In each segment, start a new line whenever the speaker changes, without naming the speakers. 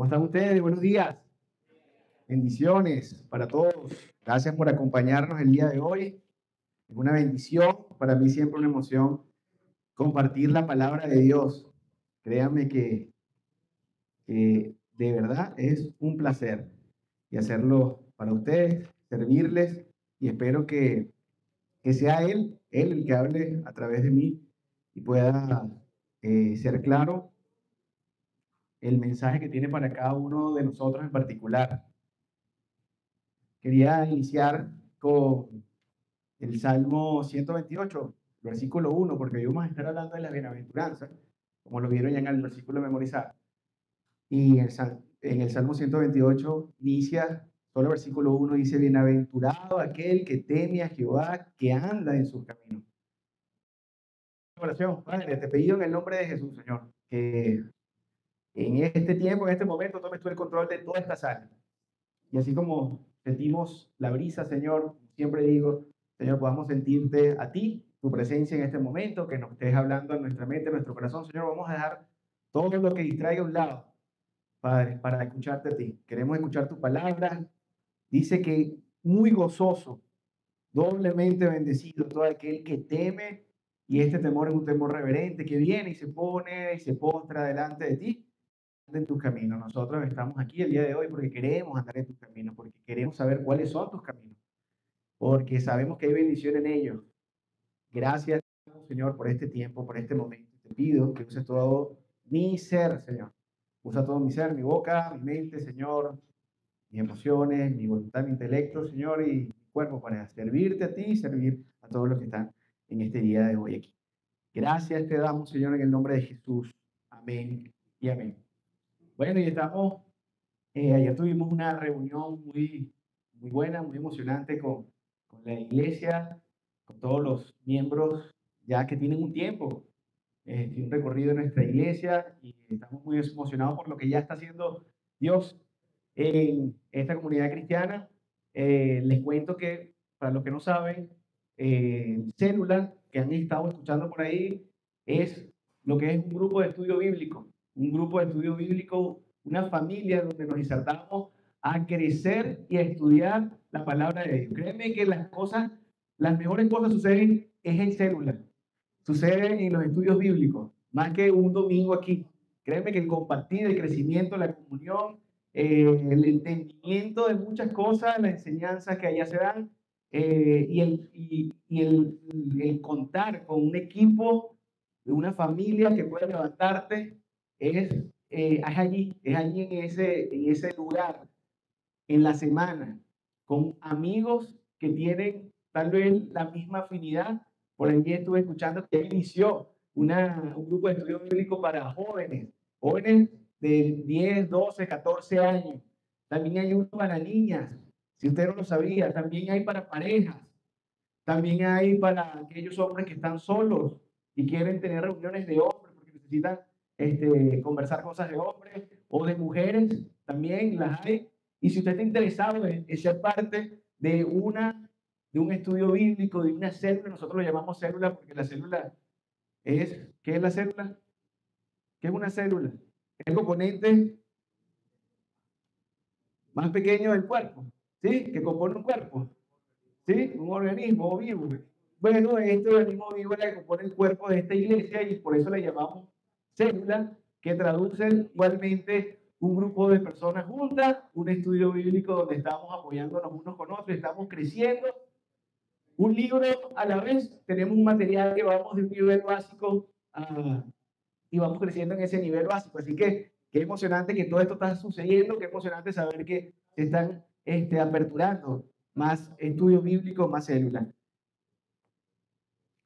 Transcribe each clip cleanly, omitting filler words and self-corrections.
¿Cómo están ustedes? Buenos días. Bendiciones para todos. Gracias por acompañarnos el día de hoy. Es una bendición, para mí siempre una emoción compartir la palabra de Dios. Créanme que de verdad es un placer y hacerlo para ustedes, servirles y espero que sea Él el que hable a través de mí y pueda ser claro el mensaje que tiene para cada uno de nosotros en particular. Quería iniciar con el Salmo 128, versículo 1, porque hoy vamos a estar hablando de la bienaventuranza, como lo vieron ya en el versículo memorizado. Y en el Salmo 128 inicia, solo el versículo 1 dice, bienaventurado aquel que teme a Jehová, que anda en sus caminos. Oración, Padre, te pido en el nombre de Jesús, Señor, que en este tiempo, en este momento, tomes tú el control de toda esta sala. Y así como sentimos la brisa, Señor, siempre digo, Señor, podamos sentirte a ti, tu presencia en este momento, que nos estés hablando a nuestra mente, a nuestro corazón. Señor, vamos a dejar todo lo que distraiga a un lado, Padre, para escucharte a ti. Queremos escuchar tu palabra. Dice que muy gozoso, doblemente bendecido todo aquel que teme, y este temor es un temor reverente, que viene y se pone y se postra delante de ti en tus caminos. Nosotros estamos aquí el día de hoy porque queremos andar en tus caminos, porque queremos saber cuáles son tus caminos, porque sabemos que hay bendición en ellos. Gracias, Señor, por este tiempo, por este momento. Te pido que uses todo mi ser, Señor. Usa todo mi ser, mi boca, mi mente, Señor, mis emociones, mi voluntad, mi intelecto, Señor, y mi cuerpo para servirte a ti y servir a todos los que están en este día de hoy aquí. Gracias te damos, Señor, en el nombre de Jesús. Amén y amén. Bueno, y estamos, ayer tuvimos una reunión muy buena, muy emocionante con la iglesia, con todos los miembros ya que tienen un tiempo, un recorrido en nuestra iglesia y estamos muy emocionados por lo que ya está haciendo Dios en esta comunidad cristiana. Les cuento que, para los que no saben, Célula, que han estado escuchando por ahí, es lo que es un grupo de estudio bíblico. Un grupo de estudio bíblico, una familia donde nos insertamos a crecer y a estudiar la palabra de Dios. Créeme que las mejores cosas suceden es en Célula, suceden en los estudios bíblicos, más que un domingo aquí. Créeme que el compartir, el crecimiento, la comunión, el entendimiento de muchas cosas, las enseñanzas que allá se dan, el contar con un equipo, de una familia que puede levantarte, es allí en ese lugar, en la semana, con amigos que tienen tal vez la misma afinidad. Por allí estuve escuchando que inició un grupo de estudio bíblico para jóvenes de 10, 12, 14 años. También hay uno para niñas, si usted no lo sabía. También hay para parejas. También hay para aquellos hombres que están solos y quieren tener reuniones de hombres porque necesitan conversar cosas de hombres o de mujeres. También las hay. Y si usted está interesado en ser parte de un estudio bíblico, de una célula, nosotros lo llamamos célula porque la célula ¿qué es la célula? ¿Qué es una célula? Es el componente más pequeño del cuerpo, ¿sí? Que compone un cuerpo, ¿sí? Un organismo vivo. Bueno, este organismo vivo es el que compone el cuerpo de esta iglesia y por eso le llamamos célula, que traduce igualmente un grupo de personas juntas, un estudio bíblico donde estamos apoyándonos unos con otros, estamos creciendo. Un libro a la vez, tenemos un material que vamos de un nivel básico y vamos creciendo en ese nivel básico. Así que qué emocionante que todo esto está sucediendo, qué emocionante saber que se están aperturando más estudios bíblicos, más células.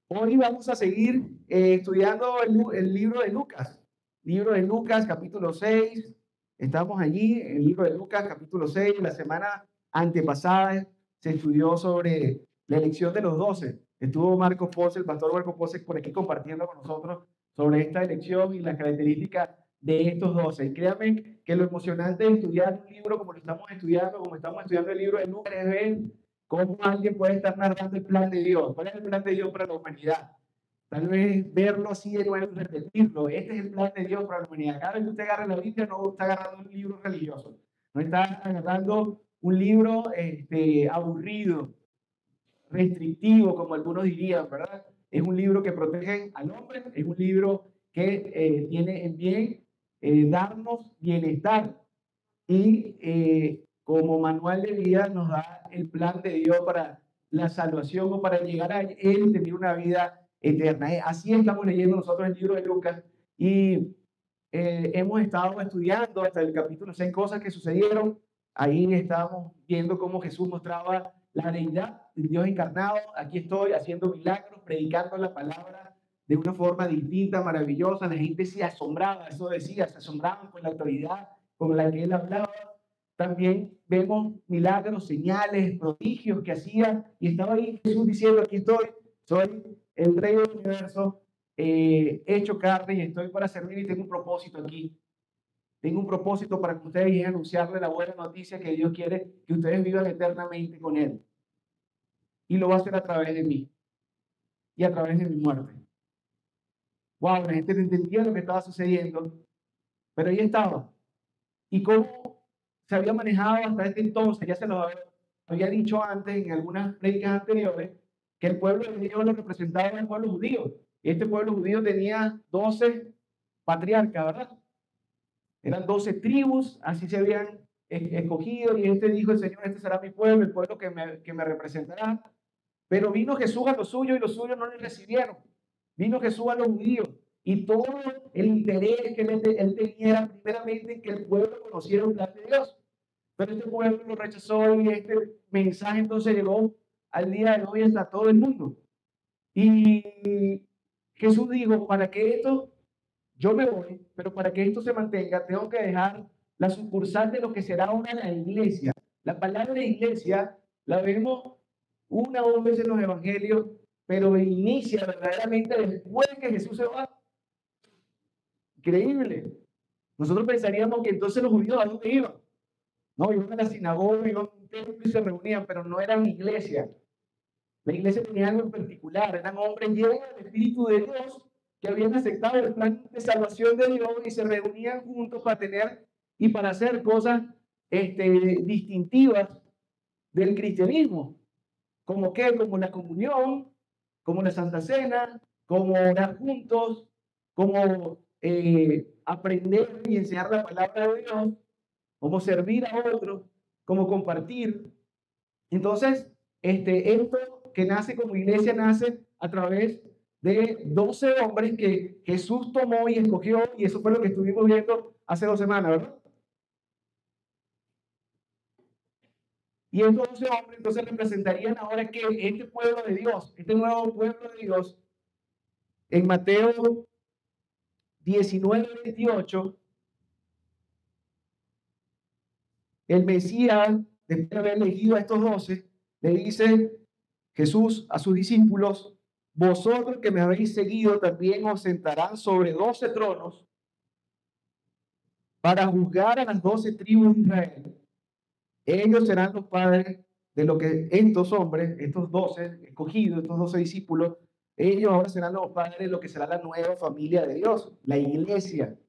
Hoy vamos a seguir estudiando el libro de Lucas, capítulo 6. Estamos allí, el libro de Lucas, capítulo 6. La semana antepasada se estudió sobre la elección de los 12. Estuvo Marcos Pose, el pastor Marcos Pose, por aquí compartiendo con nosotros sobre esta elección y las características de estos 12. Y créanme que lo emocionante de estudiar un libro como lo estamos estudiando, como estamos estudiando el libro de Lucas, es ver cómo alguien puede estar narrando el plan de Dios. ¿Cuál es el plan de Dios para la humanidad? Tal vez verlo así de nuevo y repetirlo. Este es el plan de Dios para la humanidad. Cada vez que usted agarra la Biblia, no está agarrando un libro religioso. No está agarrando un libro aburrido, restrictivo, como algunos dirían, ¿verdad? Es un libro que protege al hombre, es un libro que tiene en bien darnos bienestar y como manual de vida nos da el plan de Dios para la salvación o para llegar a Él y tener una vida eterna. Así estamos leyendo nosotros el libro de Lucas y hemos estado estudiando hasta el capítulo 6 cosas que sucedieron. Ahí estábamos viendo cómo Jesús mostraba la deidad del Dios encarnado. Aquí estoy haciendo milagros, predicando la palabra de una forma distinta, maravillosa. La gente se asombraba, eso decía, se asombraban con la autoridad con la que él hablaba. También vemos milagros, señales, prodigios que hacía y estaba ahí Jesús diciendo, aquí estoy, soy el rey del universo, hecho carne y estoy para servir y tengo un propósito aquí. Tengo un propósito para que ustedes lleguen a anunciarle la buena noticia que Dios quiere que ustedes vivan eternamente con Él. Y lo va a hacer a través de mí y a través de mi muerte. Wow, la gente no entendía lo que estaba sucediendo, pero ahí estaba. Y cómo se había manejado hasta este entonces, ya se lo había dicho antes en algunas predicas anteriores, que el pueblo de Dios lo representaba el pueblo judío. Y este pueblo judío tenía 12 patriarcas, ¿verdad? Eran 12 tribus, así se habían escogido, y este dijo el Señor, este será mi pueblo, el pueblo que me representará. Pero vino Jesús a los suyos y los suyos no le recibieron. Vino Jesús a los judíos y todo el interés que él tenía era primeramente que el pueblo conociera el plan de Dios. Pero este pueblo lo rechazó y este mensaje entonces llegó al día de hoy hasta todo el mundo. Y Jesús dijo, para que esto, yo me voy, pero para que esto se mantenga, tengo que dejar la sucursal de lo que será una la iglesia. La palabra iglesia la vemos una o dos veces en los evangelios, pero inicia verdaderamente después de que Jesús se va. Increíble. Nosotros pensaríamos que entonces los judíos a dónde iban. No, iban a la sinagoga, iban a un templo y se reunían, pero no eran iglesia. La iglesia tenía algo en particular, eran hombres llenos del Espíritu de Dios que habían aceptado el plan de salvación de Dios y se reunían juntos para tener y para hacer cosas distintivas del cristianismo. ¿Como qué? Como la comunión, como la Santa Cena, como orar juntos, como aprender y enseñar la palabra de Dios, como servir a otros, como compartir. Entonces, esto que nace como iglesia nace a través de 12 hombres que Jesús tomó y escogió, y eso fue lo que estuvimos viendo hace 2 semanas, ¿verdad? Y estos 12 hombres entonces representarían ahora que este pueblo de Dios, este nuevo pueblo de Dios, en Mateo 19:28, el Mesías, después de haber elegido a estos 12, le dice Jesús a sus discípulos, vosotros que me habéis seguido también os sentarán sobre 12 tronos para juzgar a las 12 tribus de Israel. Ellos serán los padres de lo que estos hombres, estos 12 escogidos, estos 12 discípulos, ellos ahora serán los padres de lo que será la nueva familia de Dios, la iglesia.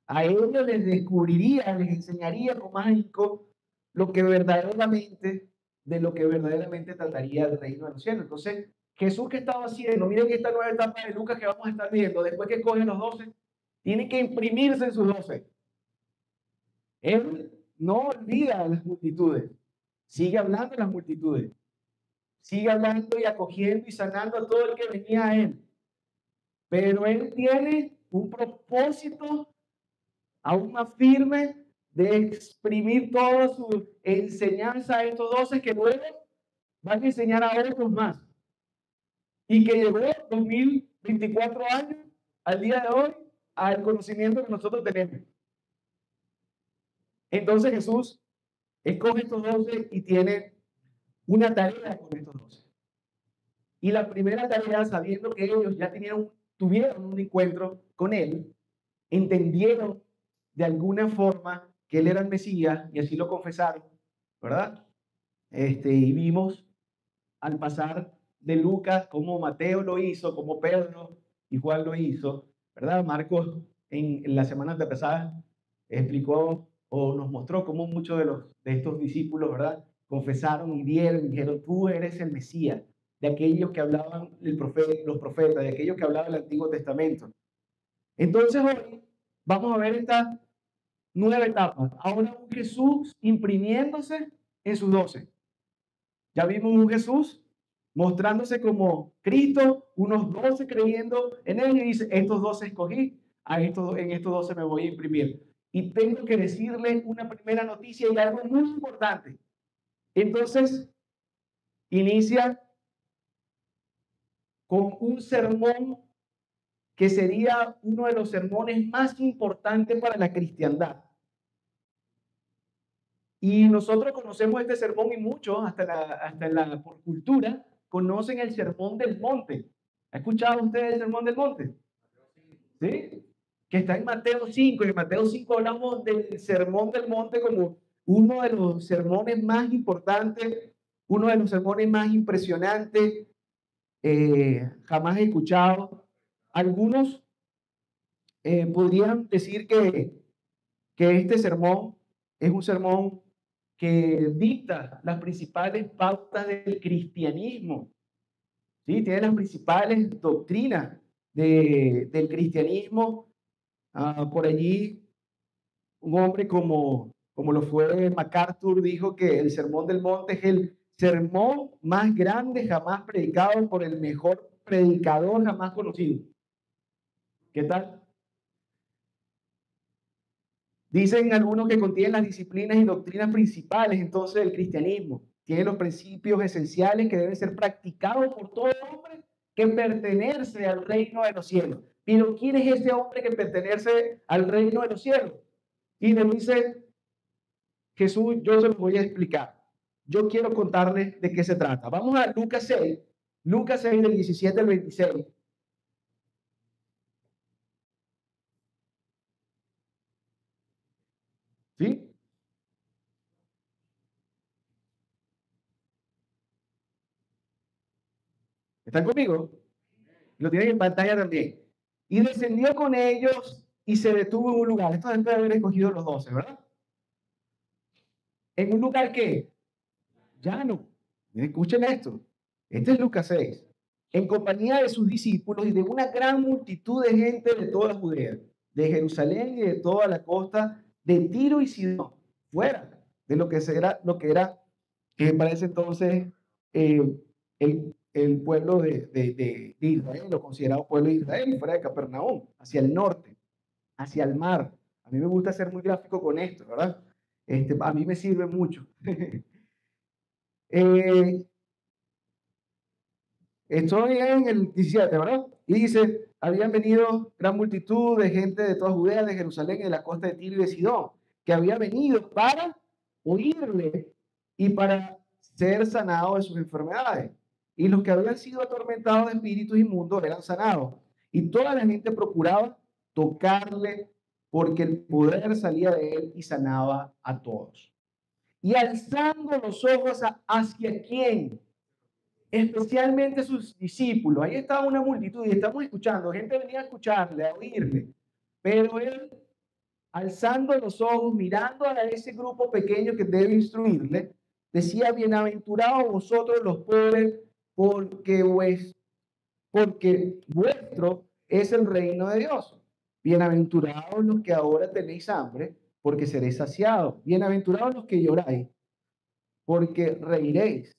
A ellos les descubriría, les enseñaría con más ahínco lo que verdaderamente, de lo que verdaderamente trataría el reino de los cielos. Entonces, Jesús, ¿qué estaba haciendo? Miren esta nueva etapa de Lucas que vamos a estar viendo. Después que cogen los 12, tienen que imprimirse en sus 12. Él no olvida a las multitudes, sigue hablando a las multitudes, sigue hablando y acogiendo y sanando a todo el que venía a él. Pero él tiene un propósito aún más firme de exprimir toda su enseñanza a estos 12 que luego van a enseñar a otros más. Y que llegó 2024 años al día de hoy al conocimiento que nosotros tenemos. Entonces Jesús escoge estos 12 y tiene una tarea con estos 12. Y la primera tarea, sabiendo que ellos ya tuvieron un encuentro con él, entendieron de alguna forma que él era el Mesías y así lo confesaron, ¿verdad? Y vimos al pasar de Lucas cómo Mateo lo hizo, cómo Pedro y Juan lo hizo, ¿verdad? Marcos en la semana antepasada explicó o nos mostró cómo muchos de estos discípulos, ¿verdad? Confesaron y dieron y dijeron, tú eres el Mesías, de aquellos que hablaban los profetas, de aquellos que hablaban el Antiguo Testamento. Entonces hoy vamos a ver esta nueva etapa. Ahora un Jesús imprimiéndose en sus 12. Ya vimos un Jesús mostrándose como Cristo, unos 12 creyendo en él y dice, estos 12 escogí, en estos 12 me voy a imprimir. Y tengo que decirle una primera noticia y algo muy importante. Entonces, inicia con un sermón que sería uno de los sermones más importantes para la cristiandad. Y nosotros conocemos este sermón y muchos, hasta la por cultura, conocen el Sermón del Monte. ¿Ha escuchado usted el Sermón del Monte? ¿Sí? Que está en Mateo 5. Y en Mateo 5 hablamos del Sermón del Monte como uno de los sermones más importantes, uno de los sermones más impresionantes jamás escuchado. Algunos podrían decir que este sermón es un sermón que dicta las principales pautas del cristianismo, ¿sí? Tiene las principales doctrinas del cristianismo. Por allí, un hombre como lo fue MacArthur dijo que el Sermón del Monte es el sermón más grande jamás predicado por el mejor predicador jamás conocido. ¿Qué tal? Dicen algunos que contienen las disciplinas y doctrinas principales entonces del cristianismo. Tiene los principios esenciales que deben ser practicados por todo hombre que pertenece al reino de los cielos. Pero ¿quién es ese hombre que pertenece al reino de los cielos? Y le dice Jesús, yo se lo voy a explicar. Yo quiero contarles de qué se trata. Vamos a Lucas 6 del 17 al 26. ¿Sí? ¿Están conmigo? Lo tienen en pantalla también. Y descendió con ellos y se detuvo en un lugar. Esto debe haber escogido los 12, ¿verdad? ¿En un lugar qué? Llano. Escuchen esto. Este es Lucas 6. En compañía de sus discípulos y de una gran multitud de gente de toda Judea, de Jerusalén y de toda la costa de Tiro y Sidón, fuera de lo que era para ese entonces el pueblo de Israel, lo considerado pueblo de Israel, fuera de Capernaum, hacia el norte, hacia el mar. A mí me gusta ser muy gráfico con esto, ¿verdad? A mí me sirve mucho. eh, Estoy en el 17, ¿verdad? Y dice, habían venido gran multitud de gente de toda Judea, de Jerusalén y de la costa de Tiro y de Sidón, que había venido para oírle y para ser sanados de sus enfermedades. Y los que habían sido atormentados de espíritus inmundos eran sanados. Y toda la gente procuraba tocarle porque el poder salía de él y sanaba a todos. Y alzando los ojos hacia quién, especialmente sus discípulos. Ahí estaba una multitud y estamos escuchando, gente venía a escucharle, a oírle, pero él, alzando los ojos, mirando a ese grupo pequeño que debe instruirle, decía, bienaventurados vosotros los pobres, porque, porque vuestro es el reino de Dios. Bienaventurados los que ahora tenéis hambre, porque seréis saciados. Bienaventurados los que lloráis, porque reiréis.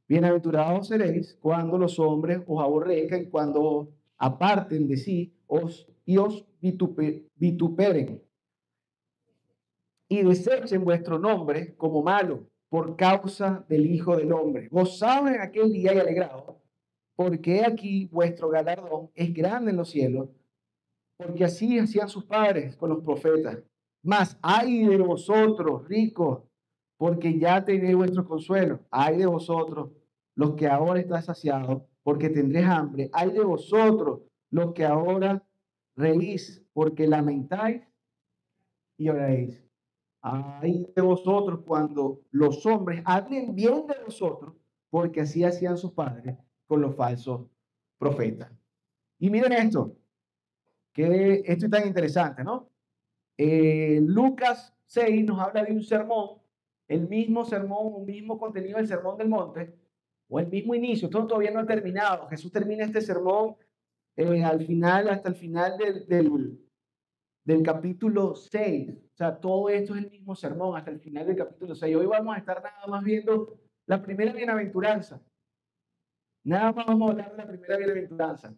Bienaventurados seréis cuando los hombres os aborrezcan, cuando aparten de sí os vituperen y desechen vuestro nombre como malo por causa del Hijo del Hombre. Gozaos en aquel día y alegraos, porque aquí vuestro galardón es grande en los cielos, porque así hacían sus padres con los profetas. Mas ay de vosotros, ricos, porque ya tenéis vuestro consuelo. Ay de vosotros, los que ahora estáis saciados, porque tendréis hambre. Ay de vosotros, los que ahora reís, porque lamentáis y oráis. Ay de vosotros cuando los hombres hablen bien de vosotros, porque así hacían sus padres con los falsos profetas. Y miren esto, que esto es tan interesante, ¿no? Lucas 6 nos habla de un sermón, el mismo sermón, un mismo contenido del Sermón del Monte, o el mismo inicio, esto todavía no ha terminado. Jesús termina este sermón al final, hasta el final del capítulo 6. O sea, todo esto es el mismo sermón hasta el final del capítulo 6. Hoy vamos a estar nada más viendo la primera bienaventuranza. Nada más vamos a hablar de la primera bienaventuranza.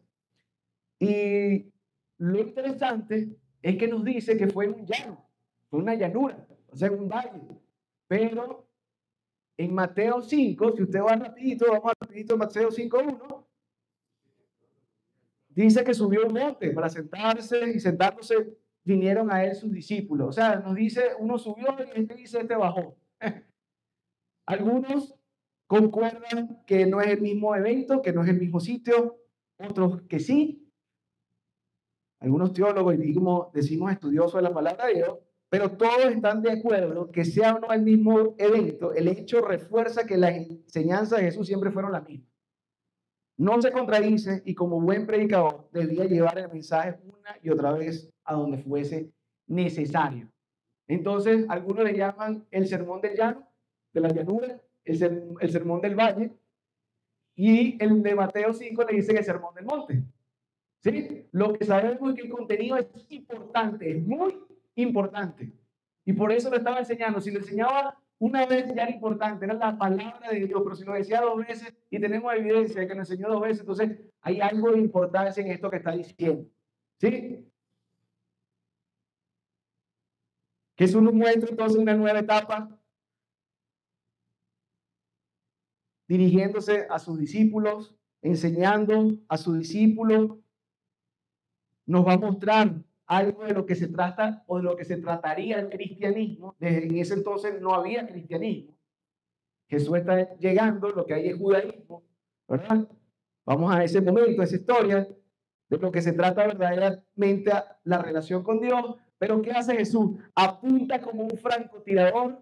Y lo interesante es que nos dice que fue en un llano, fue una llanura, o sea, en un valle. Pero en Mateo 5, si usted va rapidito, vamos rapidito, Mateo 5:1, dice que subió un monte para sentarse y sentándose vinieron a él sus discípulos. O sea, nos dice, uno subió y este dice, este bajó. Algunos concuerdan que no es el mismo evento, que no es el mismo sitio, otros que sí. Algunos teólogos, y como decimos estudiosos de la palabra de Dios, pero todos están de acuerdo que sea o no el mismo evento, el hecho refuerza que las enseñanzas de Jesús siempre fueron las mismas. No se contradice y como buen predicador debía llevar el mensaje una y otra vez a donde fuese necesario. Entonces, algunos le llaman el sermón del llano, de la llanura, el sermón del valle, y el de Mateo 5 le dicen el sermón del monte. ¿Sí? Lo que sabemos es que el contenido es importante, es muy importante. Y por eso lo estaba enseñando. Si lo enseñaba una vez ya era importante, era la palabra de Dios, pero si lo decía 2 veces y tenemos evidencia de que lo enseñó 2 veces, entonces hay algo de importancia en esto que está diciendo. ¿Sí? Jesús nos muestra entonces una nueva etapa dirigiéndose a sus discípulos, enseñando a sus discípulos, nos va a mostrar algo de lo que se trata o de lo que se trataría el cristianismo. Desde en ese entonces no había cristianismo. Jesús está llegando, lo que hay es judaísmo, ¿verdad? Vamos a ese momento, a esa historia, de lo que se trata verdaderamente la relación con Dios. Pero ¿qué hace Jesús? Apunta como un francotirador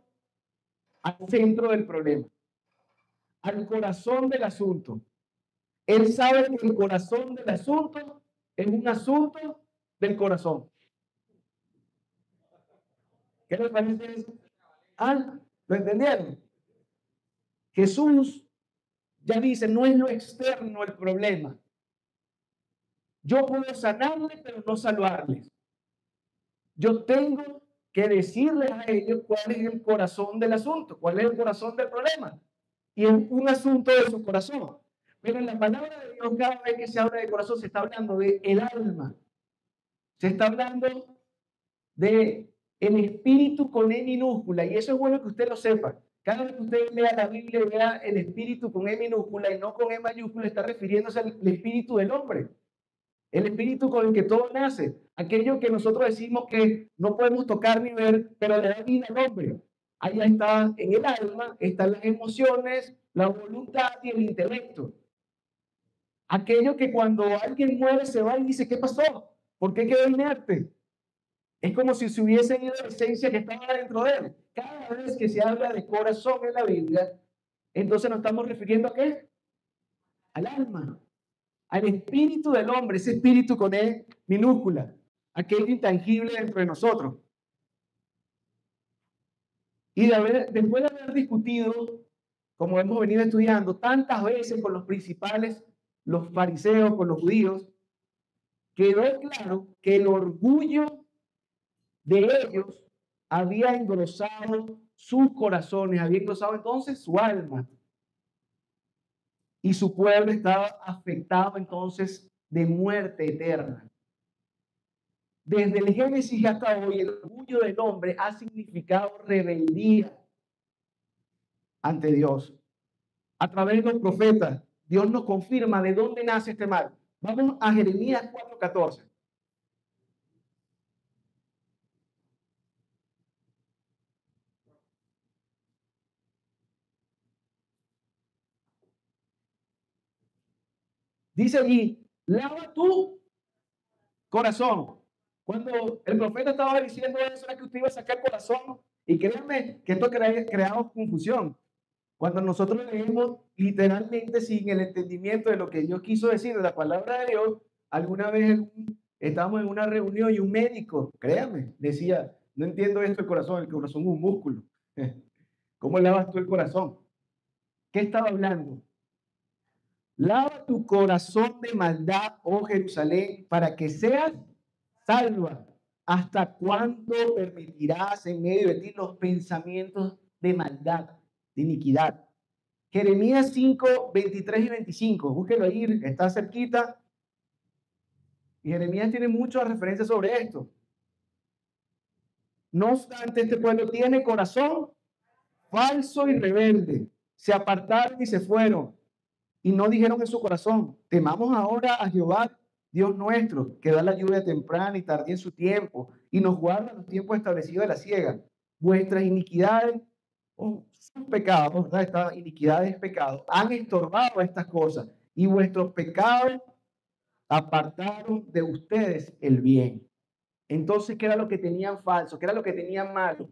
al centro del problema, al corazón del asunto. Él sabe que el corazón del asunto es un asunto del corazón. ¿Qué les parece eso? Ah, ¿lo entendieron? Jesús ya dice, no es lo externo el problema. Yo puedo sanarles, pero no salvarles. Yo tengo que decirles a ellos cuál es el corazón del asunto, cuál es el corazón del problema. Y es un asunto de su corazón. Pero en la palabra de Dios, cada vez que se habla de corazón, se está hablando de el alma. Se está hablando de el espíritu con E minúscula. Y eso es bueno que usted lo sepa. Cada vez que usted lea la Biblia y vea el espíritu con E minúscula y no con E mayúscula, está refiriéndose al espíritu del hombre. El espíritu con el que todo nace. Aquello que nosotros decimos que no podemos tocar ni ver, pero le da vida al hombre. Allá está, en el alma, están las emociones, la voluntad y el intelecto. Aquello que cuando alguien muere se va y dice, ¿qué pasó? ¿Por qué quedó inerte? Es como si se hubiese ido la esencia que estaba dentro de él. Cada vez que se habla de corazón en la Biblia, entonces nos estamos refiriendo a qué? Al alma, al espíritu del hombre, ese espíritu con E minúscula, aquello intangible dentro de nosotros. Y después de haber discutido, como hemos venido estudiando tantas veces con los principales, los fariseos, con los judíos, quedó claro que el orgullo de ellos había engrosado sus corazones, había engrosado entonces su alma. Y su pueblo estaba afectado entonces de muerte eterna. Desde el Génesis hasta hoy, el orgullo del hombre ha significado rebeldía ante Dios. A través de los profetas, Dios nos confirma de dónde nace este mal. Vamos a Jeremías 4:14. Dice allí, lava tu corazón. Cuando el profeta estaba diciendo eso, era que usted iba a sacar corazón. Y créanme que esto creamos confusión. Cuando nosotros leemos literalmente sin el entendimiento de lo que Dios quiso decir de la palabra de Dios, alguna vez estábamos en una reunión y un médico, créame, decía, no entiendo esto el corazón es un músculo. ¿Cómo lavas tú el corazón? ¿Qué estaba hablando? Lava tu corazón de maldad, oh Jerusalén, para que seas salva. ¿Hasta cuándo permitirás en medio de ti los pensamientos de maldad, de iniquidad? Jeremías 5, 23 y 25. Búsquelo ahí, está cerquita. Y Jeremías tiene muchas referencias sobre esto. No obstante, este pueblo tiene corazón falso y rebelde. Se apartaron y se fueron. Y no dijeron en su corazón, temamos ahora a Jehová, Dios nuestro, que da la lluvia temprana y tardía en su tiempo, y nos guarda los tiempos establecidos de la siega. Vuestras iniquidades, sus pecados, ¿verdad? Estas iniquidades, pecados, han estorbado estas cosas, y vuestros pecados apartaron de ustedes el bien. Entonces, ¿qué era lo que tenían falso? ¿Qué era lo que tenían malo?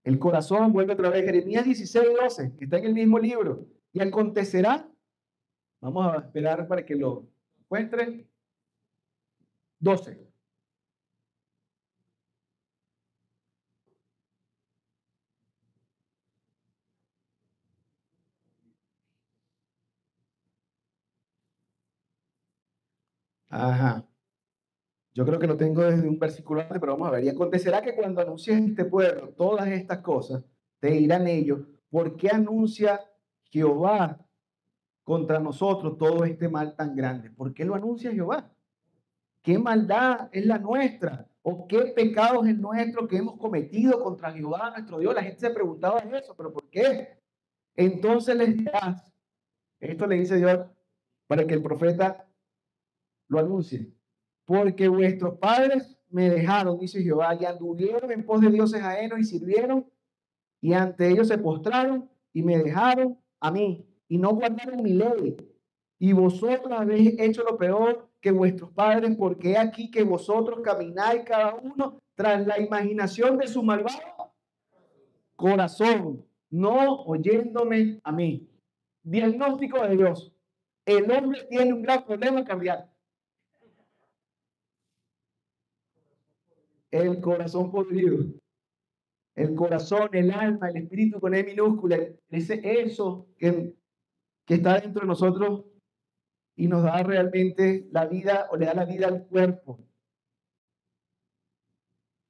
El corazón, vuelve otra vez, Jeremías 16, 12, que está en el mismo libro. Y acontecerá, vamos a esperar para que lo encuentren, 12. Ajá. Yo creo que lo tengo desde un versículo antes, pero vamos a ver. Y acontecerá que cuando anuncies en este pueblo todas estas cosas, te dirán ellos, ¿por qué anuncia Jehová contra nosotros todo este mal tan grande? ¿Por qué lo anuncia Jehová? ¿Qué maldad es la nuestra? ¿O qué pecado es el nuestro que hemos cometido contra Jehová, nuestro Dios? La gente se preguntaba eso, pero ¿por qué? Entonces les dirás, esto le dice Dios para que el profeta lo anuncie. Porque vuestros padres me dejaron, dice Jehová, y anduvieron en pos de dioses ajenos y sirvieron, y ante ellos se postraron y me dejaron a mí, y no guardaron mi ley. Y vosotros habéis hecho lo peor que vuestros padres, porque he aquí que vosotros camináis cada uno tras la imaginación de su malvado corazón, no oyéndome a mí. Diagnóstico de Dios. El hombre tiene un gran problema cambiar. El corazón podrido. El corazón, el alma, el espíritu con E minúscula, eso que está dentro de nosotros y nos da realmente la vida o le da la vida al cuerpo.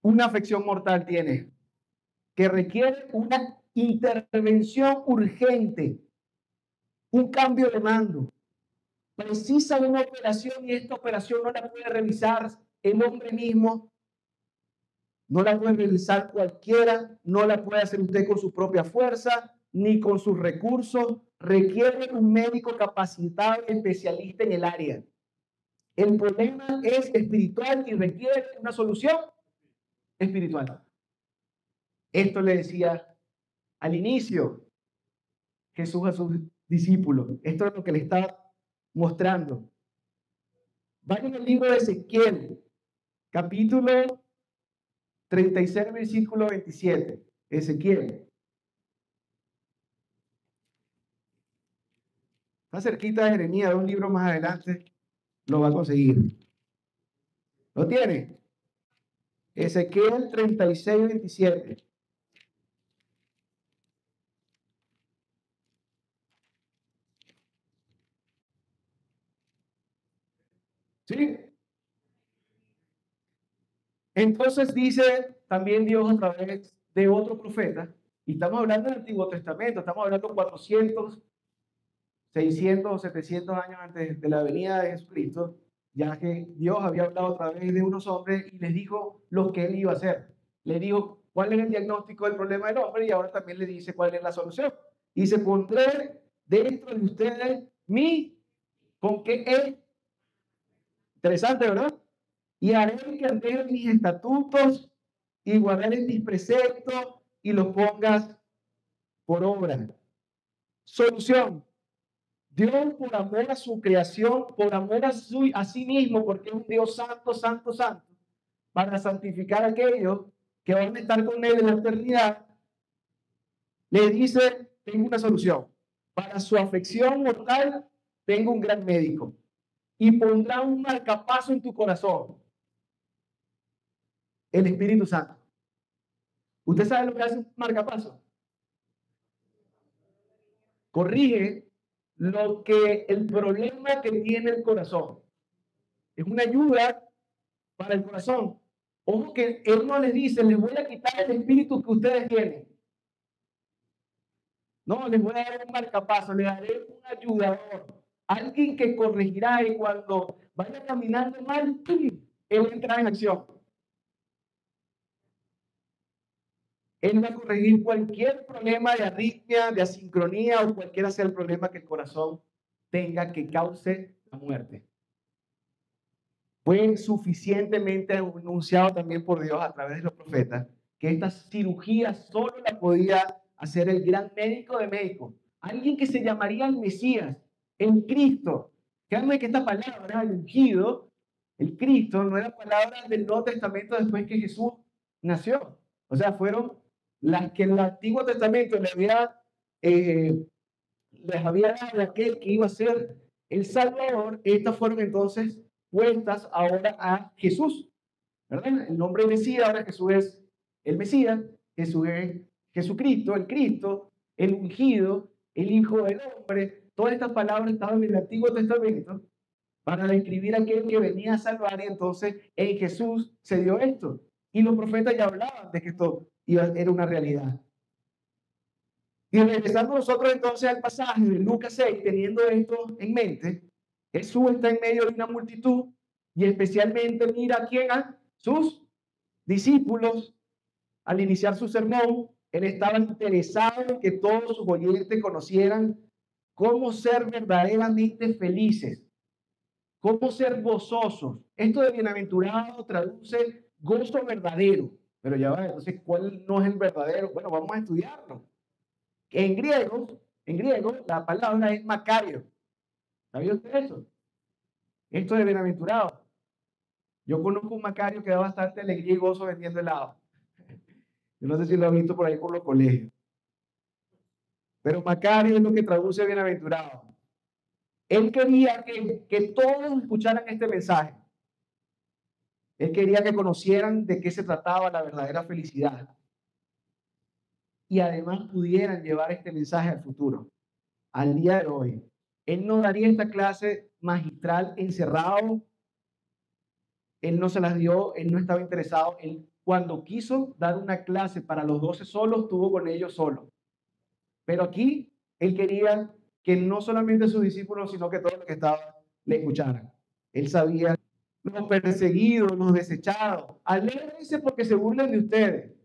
Una afección mortal tiene que requiere una intervención urgente, un cambio de mando. Precisa una operación y esta operación no la puede realizar el hombre mismo, no la puede realizar cualquiera, no la puede hacer usted con su propia fuerza ni con sus recursos. Requiere un médico capacitado y especialista en el área. El problema es espiritual y requiere una solución espiritual. Esto le decía al inicio Jesús a sus discípulos. Esto es lo que le está mostrando. Vayan al libro de Ezequiel, capítulo 36, versículo 27. Ezequiel. Está cerquita de Jeremías, un libro más adelante lo va a conseguir. ¿Lo tiene? Ezequiel 36, 27. ¿Sí? Entonces dice también Dios a través de otro profeta, y estamos hablando del Antiguo Testamento, estamos hablando 400, 600 o 700 años antes de la venida de Jesucristo, ya que Dios había hablado a través de unos hombres y les dijo lo que él iba a hacer. Le dijo cuál es el diagnóstico del problema del hombre y ahora también le dice cuál es la solución. Y se pondré dentro de ustedes ¿con qué es? Interesante, ¿verdad? Y haré que andes mis estatutos y guardaré mis preceptos y los pongas por obra. Solución. Dios, por amor a su creación, por amor a sí mismo, porque es un Dios santo, santo, santo, para santificar a aquellos que van a estar con él en la eternidad, le dice, tengo una solución. Para su afección mortal, tengo un gran médico. y pondrá un marcapaso en tu corazón. El Espíritu Santo. ¿Usted sabe lo que hace un marcapaso? Corrige el problema que tiene el corazón. Es una ayuda para el corazón. Ojo que Él no les dice, les voy a quitar el espíritu que ustedes tienen. No, les voy a dar un marcapaso, les daré un ayudador. Alguien que corregirá y cuando vaya caminando mal, ¡pum!, Él entra en acción. Él va a corregir cualquier problema de arritmia, de asincronía o cualquiera sea el problema que el corazón tenga que cause la muerte. Fue suficientemente anunciado también por Dios a través de los profetas que esta cirugía solo la podía hacer el gran médico de médicos, alguien que se llamaría el Mesías, el Cristo. Créanme que esta palabra, el ungido, el Cristo, no era palabra del Nuevo Testamento después que Jesús nació. O sea, fueron las que el Antiguo Testamento les había dado a aquel que iba a ser el Salvador. Estas fueron entonces puestas ahora a Jesús, ¿verdad? El nombre Mesías, ahora Jesús es el Mesías, Jesús es Jesucristo, el Cristo, el ungido, el Hijo del Hombre. Todas estas palabras estaban en el Antiguo Testamento para describir a aquel que venía a salvar, y entonces en Jesús se dio esto. Y los profetas ya hablaban de que esto era una realidad. Y regresando nosotros entonces al pasaje de Lucas 6, teniendo esto en mente, Jesús está en medio de una multitud y especialmente mira a quién, a sus discípulos. Al iniciar su sermón, él estaba interesado en que todos sus oyentes conocieran cómo ser verdaderamente felices, cómo ser gozosos. Esto de bienaventurado traduce gozo verdadero, pero ya va, entonces, ¿cuál no es el verdadero? Bueno, vamos a estudiarlo. En griego, la palabra es Macario. ¿Sabía usted eso? Esto de bienaventurado. Yo conozco un Macario que da bastante alegría y gozo vendiendo helado. Yo no sé si lo han visto por ahí por los colegios. Pero Macario es lo que traduce bienaventurado. Él quería que todos escucharan este mensaje. Él quería que conocieran de qué se trataba la verdadera felicidad. Y además pudieran llevar este mensaje al futuro, al día de hoy. Él no daría esta clase magistral encerrado. Él no se las dio, él no estaba interesado. Él, cuando quiso dar una clase para los 12 solos, estuvo con ellos solos. Pero aquí él quería que no solamente sus discípulos, sino que todos los que estaban le escucharan. Él sabía los perseguidos, los desechados. Alégrense porque se burlen de ustedes.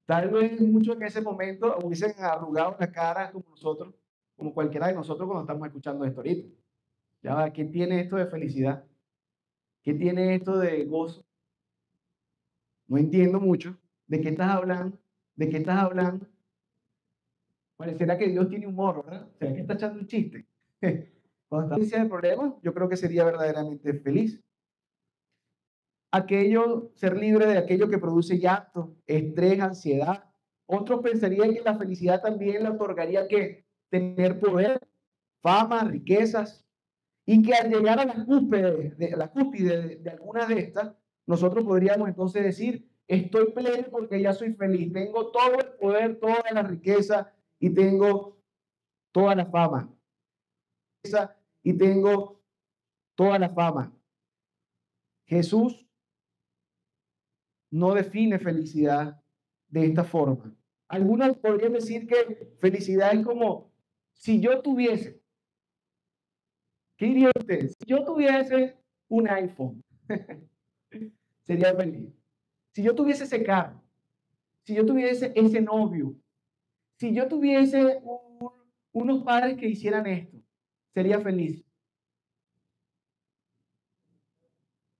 Tal vez muchos en ese momento hubiesen arrugado la cara como nosotros, como cualquiera de nosotros cuando estamos escuchando esto ahorita. Ya va, ¿qué tiene esto de felicidad? ¿Qué tiene esto de gozo? No entiendo mucho. ¿De qué estás hablando? ¿De qué estás hablando? Pareciera que Dios tiene humor, ¿verdad? ¿Será que está echando un chiste? Cuando está en problemas, yo creo que sería verdaderamente feliz. Ser libre de aquello que produce llanto, estrés, ansiedad. Otros pensarían que la felicidad también le otorgaría que tener poder, fama, riquezas, y que al llegar a la cúspide de algunas de estas, nosotros podríamos entonces decir, estoy pleno porque ya soy feliz, tengo todo el poder, toda la riqueza y tengo toda la fama. Y tengo toda la fama. Jesús no define felicidad de esta forma. Algunos podrían decir que felicidad es como si yo tuviese, ¿qué diría usted? Si yo tuviese un iPhone, sería feliz. Si yo tuviese ese carro, si yo tuviese ese novio, si yo tuviese unos padres que hicieran esto, sería feliz.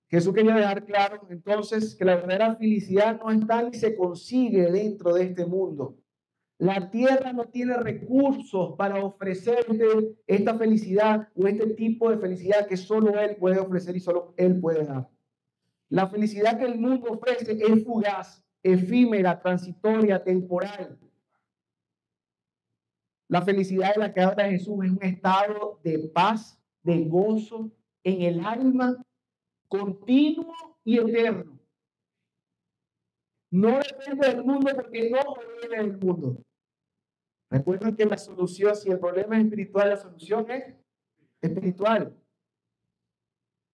Jesús quería dejar claro entonces que la verdadera felicidad no está ni se consigue dentro de este mundo. La tierra no tiene recursos para ofrecerte esta felicidad o este tipo de felicidad que solo Él puede ofrecer y solo Él puede dar. La felicidad que el mundo ofrece es fugaz, efímera, transitoria, temporal. La felicidad de la que habla Jesús es un estado de paz de gozo en el alma continuo y eterno. No depende del mundo porque no proviene del mundo. Recuerden que la solución, si el problema es espiritual, la solución es espiritual.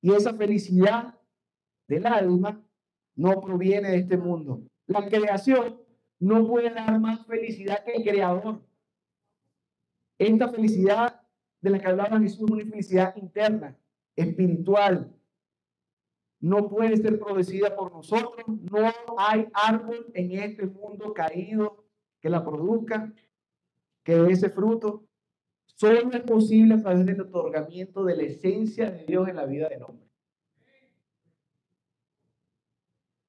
Y esa felicidad del alma no proviene de este mundo. La creación no puede dar más felicidad que el creador. Esta felicidad de la que hablaba Jesús es una felicidad interna, espiritual. No puede ser producida por nosotros. No hay árbol en este mundo caído que la produzca, que dé ese fruto. Solo es posible a través del otorgamiento de la esencia de Dios en la vida del hombre.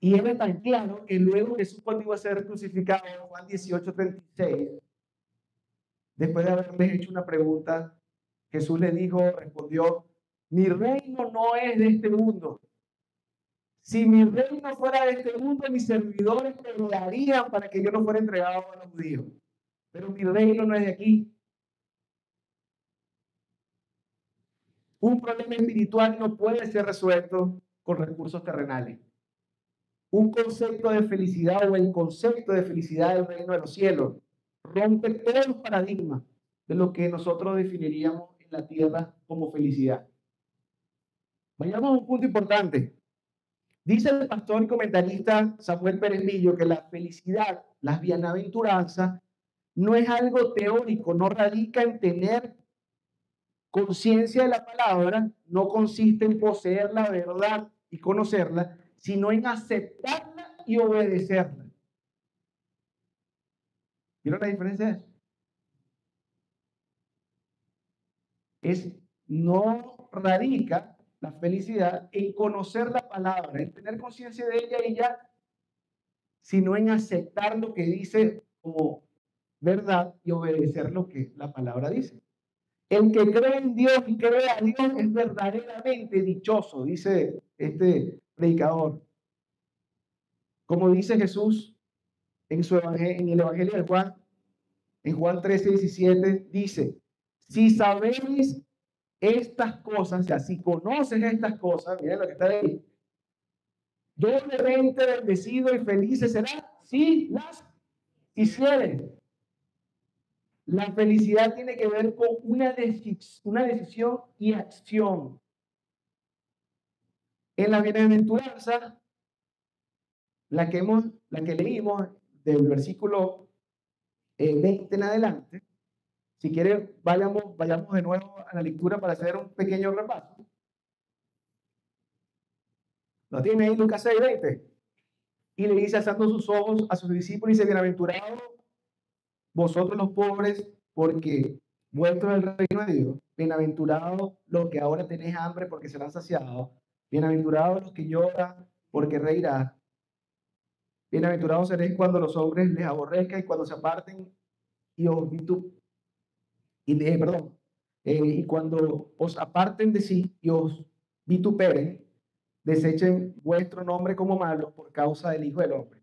Y era tan claro que luego Jesús, cuando iba a ser crucificado, en Juan 18:36, después de haberles hecho una pregunta, Jesús le respondió: mi reino no es de este mundo. Si mi reino fuera de este mundo, mis servidores pelearían para que yo no fuera entregado a los judíos. Pero mi reino no es de aquí. Un problema espiritual no puede ser resuelto con recursos terrenales. Un concepto de felicidad o el concepto de felicidad del reino de los cielos rompe todos los paradigmas de lo que nosotros definiríamos en la tierra como felicidad. Vayamos a un punto importante. Dice el pastor y comentarista Samuel Pérez Millo que la felicidad, las bienaventuranzas, no es algo teórico, no radica en tener conciencia de la palabra, no consiste en poseer la verdad y conocerla, sino en aceptarla y obedecerla. ¿Vieron la diferencia? No radica la felicidad en conocer la palabra, en tener conciencia de ella y ya, sino en aceptar lo que dice como verdad y obedecer lo que la palabra dice. El que cree en Dios y cree a Dios es verdaderamente dichoso, dice este predicador. Como dice Jesús en el Evangelio de Juan, en Juan 13:17, dice: si sabéis estas cosas, o sea, si conoces estas cosas, miren lo que está ahí, doblemente bendecido y felices serán si las hicieres. La felicidad tiene que ver con una decisión y acción. En la bienaventuranza, la que leímos del versículo 20 en adelante, si quiere, vayamos de nuevo a la lectura para hacer un pequeño repaso. ¿Lo tiene ahí Lucas 6:20? Y le dice, alzando sus ojos a sus discípulos, y dice: bienaventurados vosotros los pobres, porque vuestro es el reino de Dios. Bienaventurados los que ahora tenéis hambre, porque serán saciados. Bienaventurados los que lloran, porque reirán. Bienaventurados seréis cuando los hombres les aborrezcan y cuando se aparten y y cuando os aparten de sí y os vituperen, desechen vuestro nombre como malo por causa del Hijo del Hombre.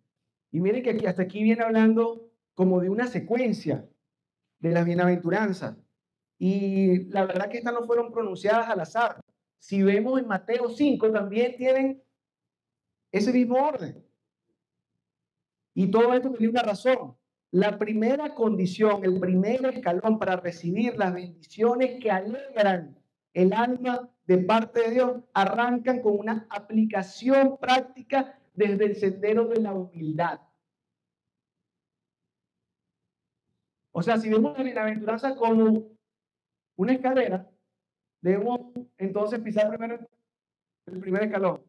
Y miren que hasta aquí viene hablando como de una secuencia de las bienaventuranzas. Y la verdad que estas no fueron pronunciadas al azar. Si vemos en Mateo 5, también tienen ese mismo orden. Y todo esto tiene una razón. La primera condición, el primer escalón para recibir las bendiciones que alegran el alma de parte de Dios, arrancan con una aplicación práctica desde el sendero de la humildad. O sea, si vemos la bienaventuranza como una escalera, debemos entonces pisar primero el primer escalón,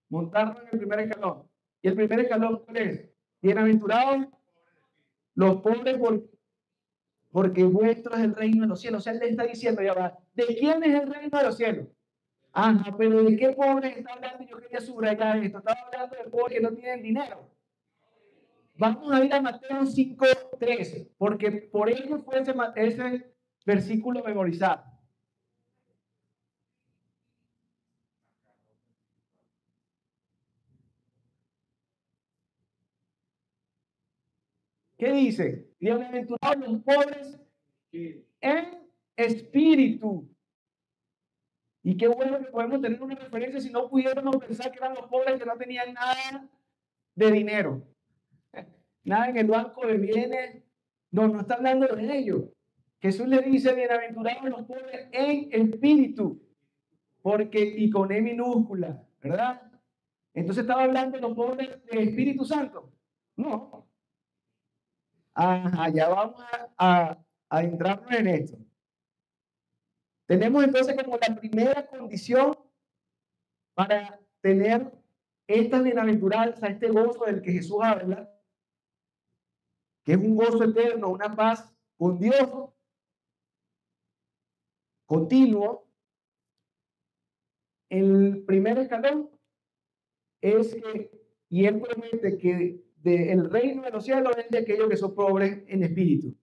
montarnos en el primer escalón. ¿Y el primer escalón cuál es? Bienaventurados los pobres porque vuestro es el reino de los cielos. O sea, él le está diciendo, ya va, ¿de quién es el reino de los cielos? Ajá, pero ¿de qué pobres está hablando? Yo quería subrayar esto. Estaba hablando de pobres que no tienen dinero. Vamos a ir a Mateo 5:3, porque por ello fue ese versículo memorizado. ¿Qué dice? Bienaventurados los pobres en espíritu. Y qué bueno que podemos tener una referencia si no pudiéramos pensar que eran los pobres que no tenían nada de dinero, nada en el banco de bienes. No, no está hablando de ellos. Jesús le dice, bienaventurados los pobres en espíritu, porque, y con E minúscula, ¿verdad? Entonces estaba hablando de los pobres del Espíritu Santo. No. Ajá, ya vamos a entrarnos en esto. Tenemos entonces como la primera condición para tener estas bienaventuranzas, este gozo del que Jesús habla, que es un gozo eterno, una paz con Dios continuo. El primer escalón es que, y él promete que el reino de los cielos es de aquellos que son pobres en espíritu.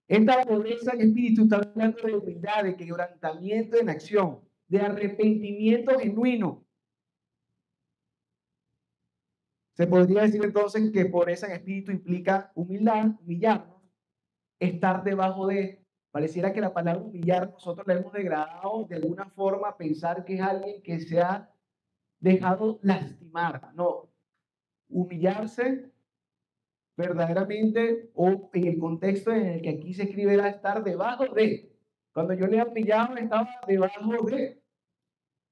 Esta pobreza en espíritu está hablando de humildad, de quebrantamiento en acción, de arrepentimiento genuino. Se podría decir entonces que pobreza en espíritu implica humildad, humillarnos, estar debajo de. Pareciera que la palabra humillar nosotros la hemos degradado de alguna forma a pensar que es alguien que se ha dejado lastimar. No, humillarse verdaderamente, o en el contexto en el que aquí se escribe, era estar debajo de. Cuando yo le humillaba, estaba debajo de.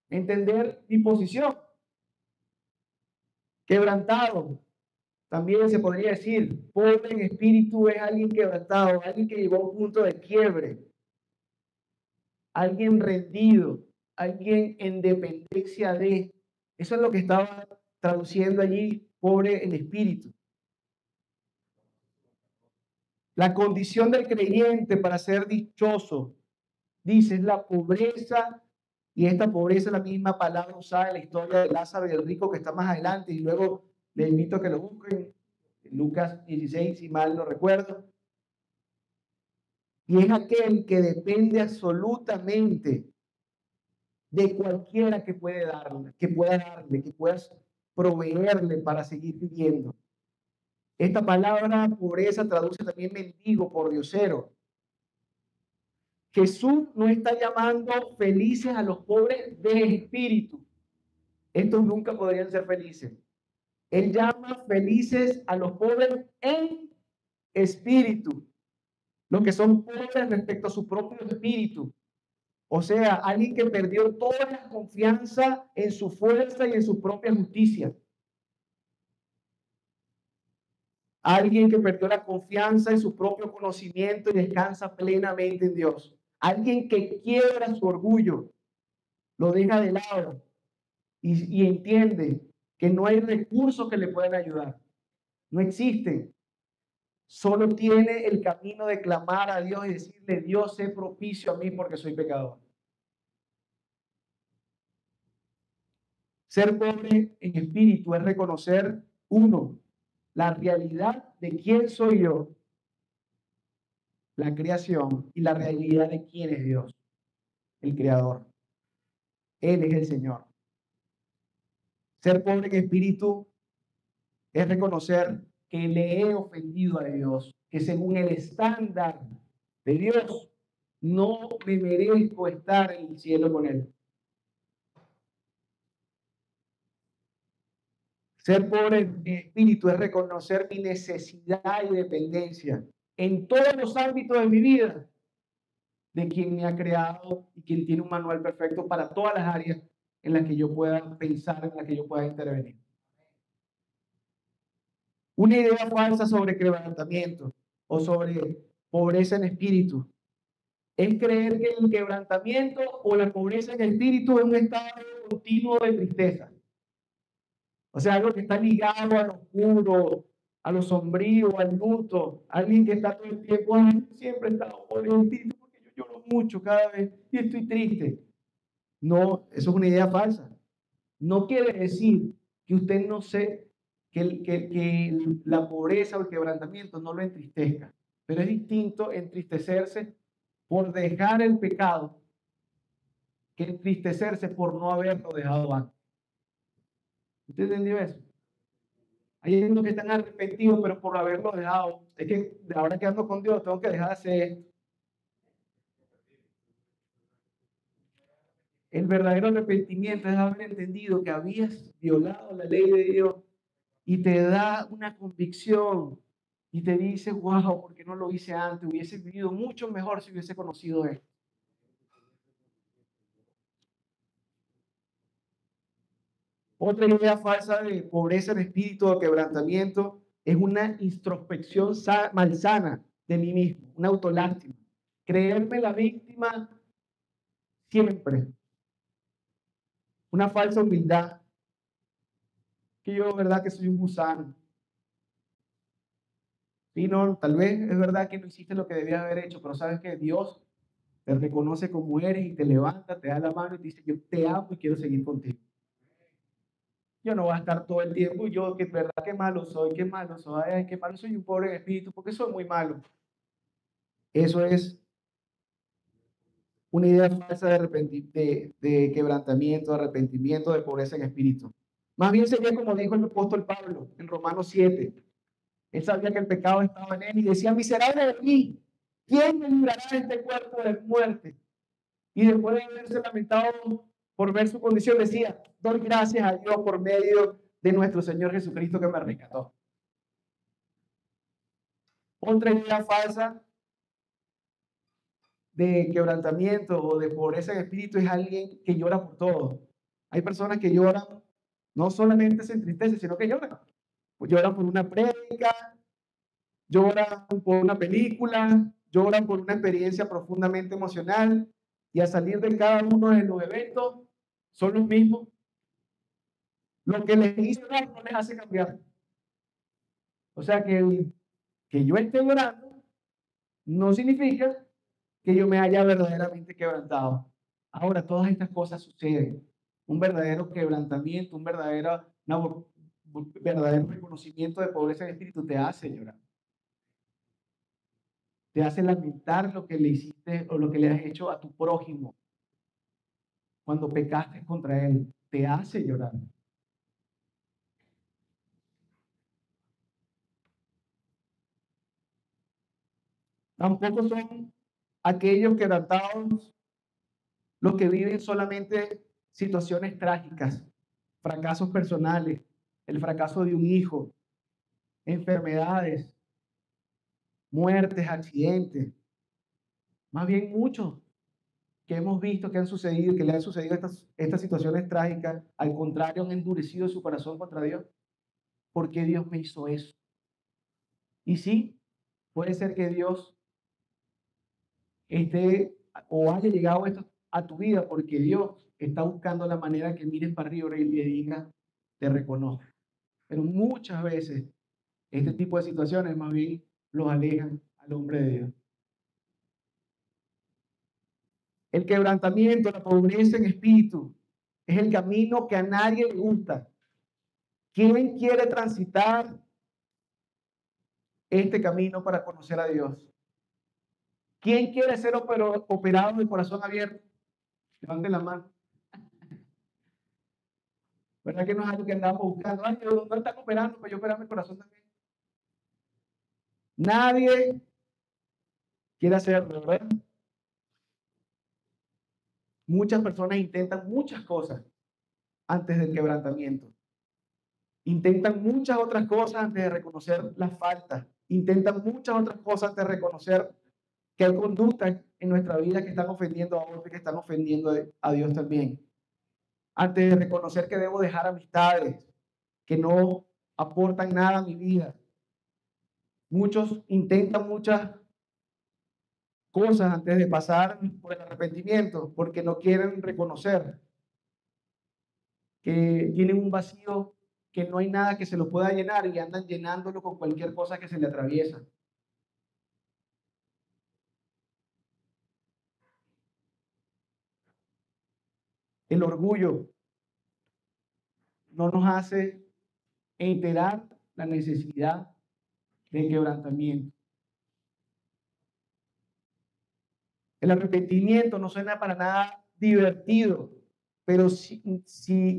Entender mi posición. Quebrantado. También se podría decir, pobre en espíritu es alguien quebrantado, alguien que llegó a un punto de quiebre, alguien rendido, alguien en dependencia de. Eso es lo que estaba traduciendo allí, pobre en espíritu. La condición del creyente para ser dichoso, dice, es la pobreza, y esta pobreza es la misma palabra usada en la historia de Lázaro y el rico que está más adelante, y luego les invito a que lo busquen, Lucas 16, si mal no recuerdo. Y es aquel que depende absolutamente de cualquiera que puede darle, que pueda proveerle para seguir viviendo. Esta palabra pobreza traduce también mendigo, por diosero. Jesús no está llamando felices a los pobres de espíritu. Estos nunca podrían ser felices. Él llama felices a los pobres en espíritu, los que son pobres respecto a su propio espíritu. O sea, alguien que perdió toda la confianza en su fuerza y en su propia justicia. Alguien que perdió la confianza en su propio conocimiento y descansa plenamente en Dios. Alguien que quiebra su orgullo, lo deja de lado y entiende que no hay recursos que le puedan ayudar. No existen. Solo tiene el camino de clamar a Dios y decirle, Dios, sé propicio a mí porque soy pecador. Ser pobre en espíritu es reconocer, uno, la realidad de quién soy yo, la creación, y la realidad de quién es Dios, el creador. Él es el Señor. Ser pobre en espíritu es reconocer que le he ofendido a Dios, que según el estándar de Dios no me merezco estar en el cielo con Él. Ser pobre en espíritu es reconocer mi necesidad y dependencia en todos los ámbitos de mi vida de quien me ha creado y quien tiene un manual perfecto para todas las áreas en las que yo pueda pensar, en las que yo pueda intervenir. Una idea falsa sobre quebrantamiento o sobre pobreza en espíritu es creer que el quebrantamiento o la pobreza en espíritu es un estado continuo de tristeza. O sea, algo que está ligado a lo oscuro, a lo sombrío, al luto. Alguien que está todo el tiempo, siempre he estado pobre en espíritu porque yo lloro mucho cada vez y estoy triste. No, eso es una idea falsa. No quiere decir que usted no se, que la pobreza o el quebrantamiento no lo entristezca, pero es distinto entristecerse por dejar el pecado que entristecerse por no haberlo dejado antes. ¿Usted entendió eso? Hay unos que están arrepentidos, pero por haberlo dejado. Es que ahora que ando con Dios, tengo que dejar de hacer esto. El verdadero arrepentimiento es haber entendido que habías violado la ley de Dios y te da una convicción y te dice, wow, ¿por qué no lo hice antes? Hubiese vivido mucho mejor si hubiese conocido esto. Otra idea falsa de pobreza de espíritu o quebrantamiento es una introspección malsana de mí mismo, una autolástima. Creerme la víctima siempre. Una falsa humildad. Que yo, verdad, que soy un gusano. Sí, no, tal vez es verdad que no hiciste lo que debías haber hecho, pero sabes que Dios te reconoce como eres y te levanta, te da la mano y te dice, yo te amo y quiero seguir contigo. Yo no voy a estar todo el tiempo, yo, que verdad, qué malo soy, ay, qué malo soy un pobre en espíritu, porque soy muy malo. Eso es una idea falsa de quebrantamiento, de arrepentimiento, de pobreza en espíritu. Más bien sería como dijo el apóstol Pablo en Romanos 7. Él sabía que el pecado estaba en él y decía, miserable de mí, ¿quién me librará de este cuerpo de muerte? Y después de haberse lamentado por ver su condición, decía, doy gracias a Dios por medio de nuestro Señor Jesucristo que me rescató. Otra idea falsa de quebrantamiento o de pobreza en espíritu es alguien que llora por todo. Hay personas que lloran, no solamente se entristecen, sino que lloran. Lloran por una prédica, lloran por una película, lloran por una experiencia profundamente emocional y a salir de cada uno de los eventos son los mismos. Lo que les hizo llorar no les hace cambiar. O sea que yo esté llorando no significa que yo me haya verdaderamente quebrantado. Ahora, todas estas cosas suceden. Un verdadero quebrantamiento, verdadero reconocimiento de pobreza de espíritu te hace llorar. Te hace lamentar lo que le hiciste o lo que le has hecho a tu prójimo cuando pecaste contra él. Te hace llorar. Tampoco son aquellos quebrantados los que viven solamente situaciones trágicas, fracasos personales, el fracaso de un hijo, enfermedades, muertes, accidentes. Más bien muchos que hemos visto que han sucedido, que le han sucedido estas situaciones trágicas, al contrario, han endurecido su corazón contra Dios. ¿Por qué Dios me hizo eso? Y sí, puede ser que Dios esté o haya llegado esto a tu vida porque Dios está buscando la manera que mires para arriba y le diga, te reconozco. Pero muchas veces este tipo de situaciones más bien los alejan al hombre de Dios. El quebrantamiento, la pobreza en espíritu, es el camino que a nadie le gusta. ¿Quién quiere transitar este camino para conocer a Dios? ¿Quién quiere ser operado de corazón abierto? Levante la mano. ¿Verdad que no es algo que andamos buscando? Ay, ¿dónde están operando? Pues yo operarme el corazón también. Nadie quiere hacerlo, ¿verdad? Muchas personas intentan muchas cosas antes del quebrantamiento. Intentan muchas otras cosas antes de reconocer las faltas. Intentan muchas otras cosas antes de reconocer que hay conductas en nuestra vida que están ofendiendo a otros, que están ofendiendo a Dios también. Antes de reconocer que debo dejar amistades que no aportan nada a mi vida. Muchos intentan muchas cosas antes de pasar por el arrepentimiento porque no quieren reconocer que tienen un vacío que no hay nada que se lo pueda llenar y andan llenándolo con cualquier cosa que se le atraviesa. El orgullo no nos hace enterar la necesidad de quebrantamiento. El arrepentimiento no suena para nada divertido, pero si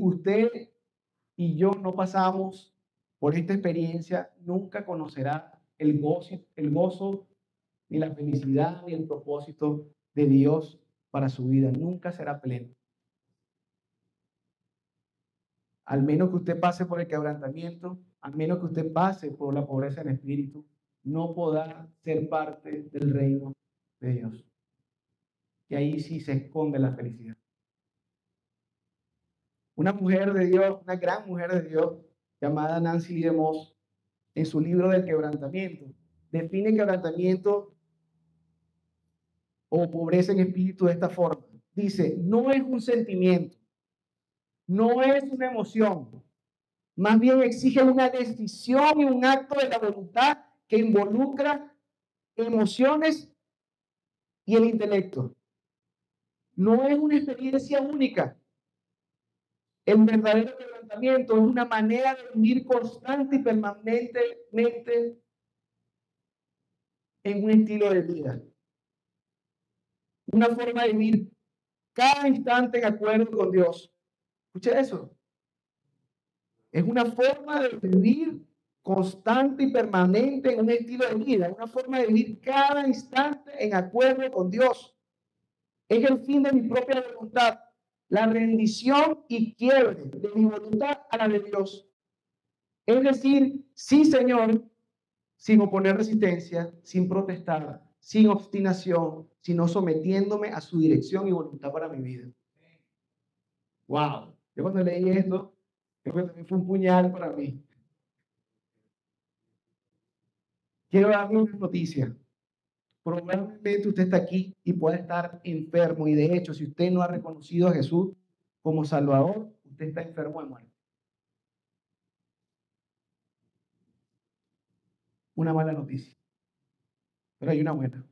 usted y yo no pasamos por esta experiencia, nunca conocerá el gozo, ni la felicidad, ni el propósito de Dios para su vida. Nunca será pleno. al menos que usted pase por el quebrantamiento, al menos que usted pase por la pobreza en espíritu, no podrá ser parte del reino de Dios. Y ahí sí se esconde la felicidad. Una mujer de Dios, una gran mujer de Dios, llamada Nancy Lee DeMoss, en su libro del quebrantamiento, define quebrantamiento o pobreza en espíritu de esta forma. Dice, no es un sentimiento, no es una emoción, más bien exige una decisión y un acto de la voluntad que involucra emociones y el intelecto. No es una experiencia única. El verdadero quebrantamiento es una manera de vivir constante y permanentemente en un estilo de vida. Una forma de vivir cada instante en acuerdo con Dios. Escuche eso. Es una forma de vivir constante y permanente en un estilo de vida. Una forma de vivir cada instante en acuerdo con Dios. Es el fin de mi propia voluntad. La rendición y quiebre de mi voluntad a la de Dios. Es decir, sí, Señor, sin oponer resistencia, sin protestar, sin obstinación, sino sometiéndome a su dirección y voluntad para mi vida. Wow. Yo cuando leí esto, creo que también fue un puñal para mí. Quiero darle una noticia. Probablemente usted está aquí y puede estar enfermo. Y de hecho, si usted no ha reconocido a Jesús como Salvador, usted está enfermo de muerte. Una mala noticia. Pero hay una buena.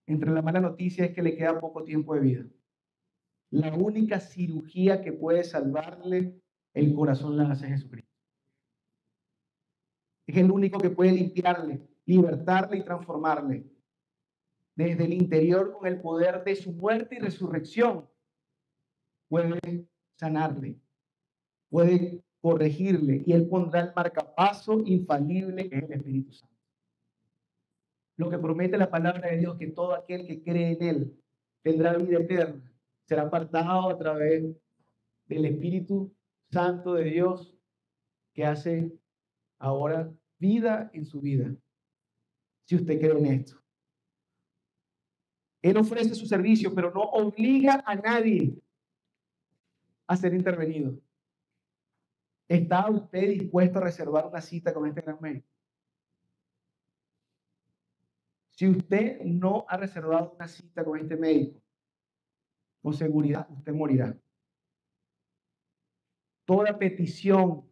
Entre la mala noticia es que le queda poco tiempo de vida. La única cirugía que puede salvarle el corazón la hace Jesucristo. Es el único que puede limpiarle, libertarle y transformarle desde el interior con el poder de su muerte y resurrección. Puede sanarle, puede corregirle y él pondrá el marcapaso infalible que es el Espíritu Santo. Lo que promete la palabra de Dios, que todo aquel que cree en él tendrá vida eterna, será apartado a través del Espíritu Santo de Dios que hace ahora vida en su vida. Si usted cree en esto. Él ofrece su servicio, pero no obliga a nadie a ser intervenido. ¿Está usted dispuesto a reservar una cita con este gran médico? Si usted no ha reservado una cita con este médico, con seguridad usted morirá. Toda petición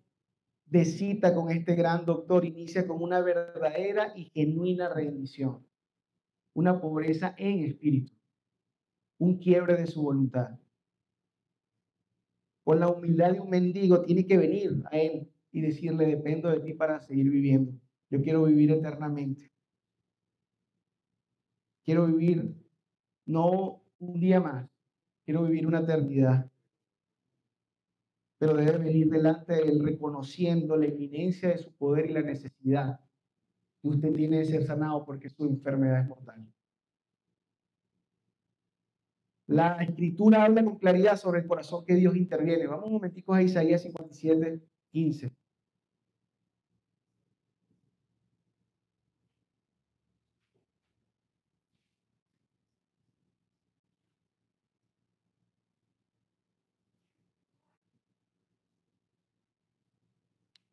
de cita con este gran doctor inicia con una verdadera y genuina rendición, una pobreza en espíritu, un quiebre de su voluntad. Con la humildad de un mendigo tiene que venir a él y decirle, dependo de ti para seguir viviendo. Yo quiero vivir eternamente. Quiero vivir no un día más, quiero vivir una eternidad. Pero debe venir delante de él reconociendo la inminencia de su poder y la necesidad que usted tiene de ser sanado porque su enfermedad es mortal. La escritura habla con claridad sobre el corazón que Dios interviene. Vamos un momentico a Isaías 57, 15.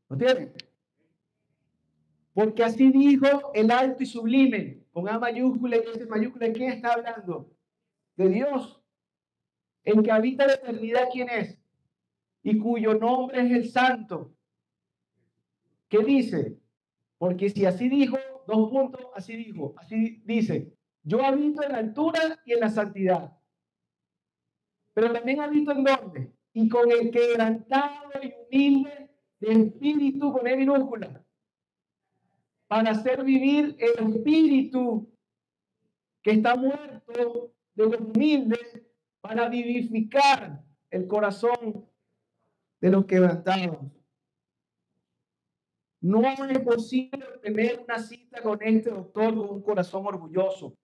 ¿Lo tienen? Porque así dijo el alto y sublime, con A mayúscula y S mayúscula. ¿Quién está hablando? De Dios. El que habita la eternidad, ¿quién es? Y cuyo nombre es el Santo. ¿Qué dice? Porque si así dijo, dos puntos, así dijo, así dice, yo habito en la altura y en la santidad. Pero también habito en dónde? Y con el quebrantado y humilde de espíritu con E minúscula. Para hacer vivir el espíritu que está muerto de los humildes, para vivificar el corazón de los quebrantados. No es posible tener una cita con este doctor con un corazón orgulloso,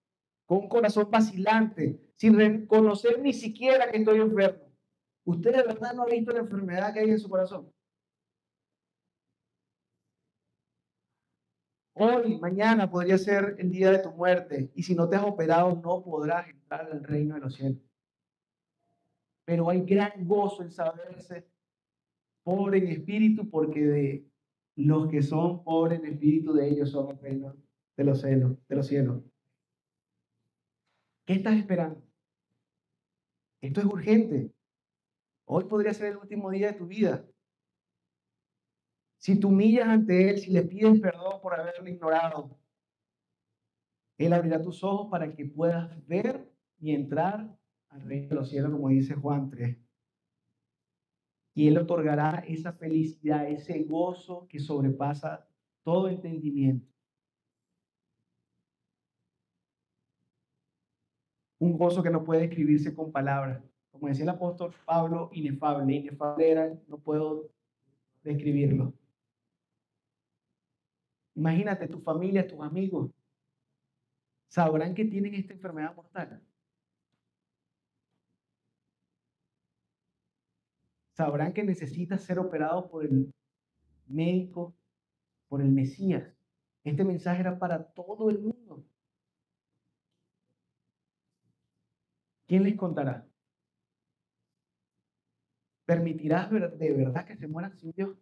con un corazón vacilante, sin reconocer ni siquiera que estoy enfermo. ¿Usted de verdad no ha visto la enfermedad que hay en su corazón? Hoy, mañana podría ser el día de tu muerte, y si no te has operado, no podrás entrar al reino de los cielos. Pero hay gran gozo en saberse pobre en espíritu, porque de los que son pobres en espíritu, de ellos son el reino de los cielos, de los cielos. ¿Qué estás esperando? Esto es urgente. Hoy podría ser el último día de tu vida. Si te humillas ante Él, si le pides perdón por haberle ignorado, Él abrirá tus ojos para que puedas ver y entrar al reino de los cielos, como dice Juan 3. Y Él otorgará esa felicidad, ese gozo que sobrepasa todo entendimiento. Un gozo que no puede escribirse con palabras. Como decía el apóstol Pablo, inefable. Inefable era, no puedo describirlo. Imagínate, tu familia, tus amigos, sabrán que tienen esta enfermedad mortal. Sabrán que necesitas ser operado por el médico, por el Mesías. Este mensaje era para todo el mundo. ¿Quién les contará? ¿Permitirás de verdad que se mueran sin Dios?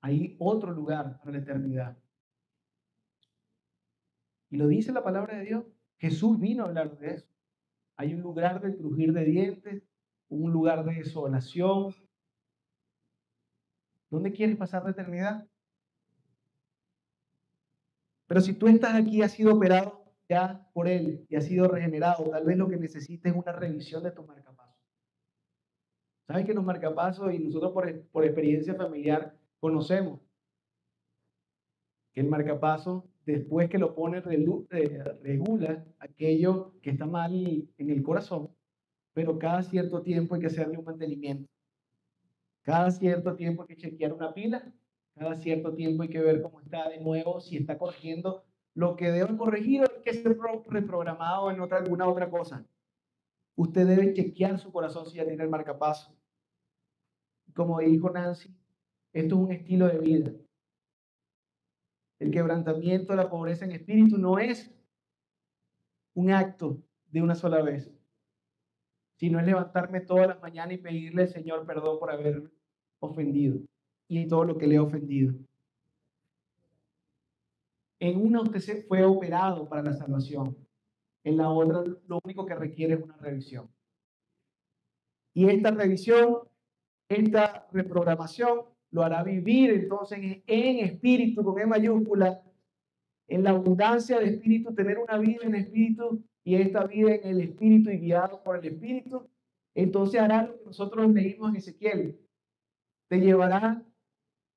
Hay otro lugar para la eternidad. Y lo dice la palabra de Dios. Jesús vino a hablar de eso. Hay un lugar de crujir de dientes, un lugar de desolación. ¿Dónde quieres pasar la eternidad? Pero si tú estás aquí y has sido operado ya por Él y has sido regenerado, tal vez lo que necesites es una revisión de tu marcapasos. ¿Sabes que los marcapasos, y nosotros por experiencia familiar conocemos que el marcapaso, después que lo pones, regula aquello que está mal en el corazón, pero cada cierto tiempo hay que hacerle un mantenimiento. Cada cierto tiempo hay que chequear una pila, cada cierto tiempo hay que ver cómo está de nuevo, si está corrigiendo lo que debe corregir o hay que ser reprogramado en alguna otra cosa. Usted debe chequear su corazón si ya tiene el marcapaso. Como dijo Nancy, esto es un estilo de vida. El quebrantamiento, la pobreza en espíritu no es un acto de una sola vez, sino es levantarme todas las mañanas y pedirle al Señor perdón por haber ofendido y todo lo que le he ofendido. En una usted se fue operado para la salvación, en la otra lo único que requiere es una revisión. Y esta revisión, esta reprogramación, lo hará vivir entonces en espíritu, con E mayúscula, en la abundancia de espíritu, tener una vida en espíritu y esta vida en el espíritu y guiado por el espíritu. Entonces hará lo que nosotros leímos en Ezequiel. Te llevará